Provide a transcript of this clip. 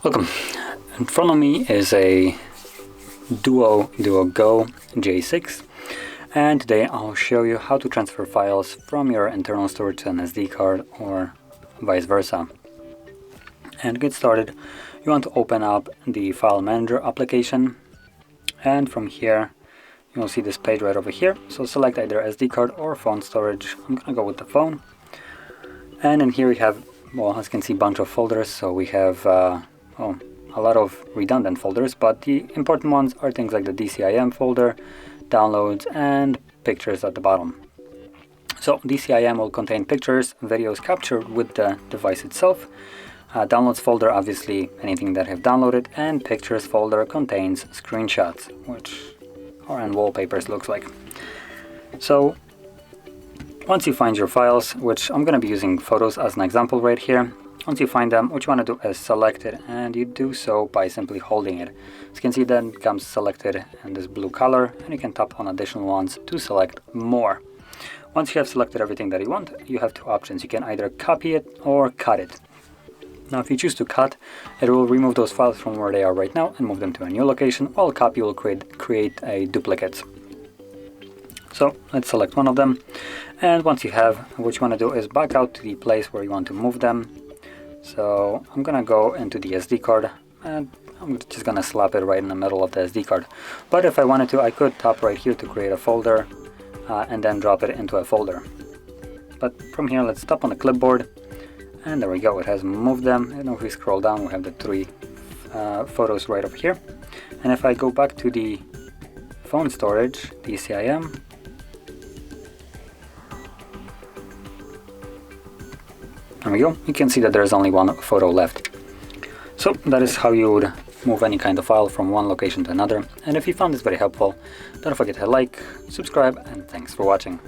Welcome. In front of me is a DUODUOGO J6, and today I'll show you how to transfer files from your internal storage to an SD card or vice versa. And to get started, you want to open up the File Manager application, and from here you'll see this page right over here. So select either SD card or phone storage. I'm gonna go with the phone. And in here we have, well, as you can see, a bunch of folders. So we have a lot of redundant folders, but the important ones are things like the DCIM folder, downloads, and pictures at the bottom. So DCIM will contain pictures, videos captured with the device itself. Downloads folder, obviously anything that I have downloaded, and pictures folder contains screenshots, which are in wallpapers, looks like. So once you find your files, which I'm going to be using photos as an example right here, once you find them, what you want to do is select it, and you do so by simply holding it. As you can see, then it comes selected in this blue color, and you can tap on additional ones to select more. Once you have selected everything that you want, you have two options. You can either copy it or cut it. Now if you choose to cut, it will remove those files from where they are right now and move them to a new location, while copy will create a duplicate. So let's select one of them, and once you have, what you want to do is back out to the place where you want to move them. So I'm gonna go into the SD card, and I'm just gonna slap it right in the middle of the SD card. But if I wanted to, I could tap right here to create a folder and then drop it into a folder. But from here, let's tap on the clipboard, and there we go, it has moved them. And if we scroll down, we have the three photos right over here. And if I go back to the phone storage, DCIM, there we go, you can see that there's only one photo left. So that is how you would move any kind of file from one location to another. And if you found this very helpful, don't forget to like, subscribe, and thanks for watching.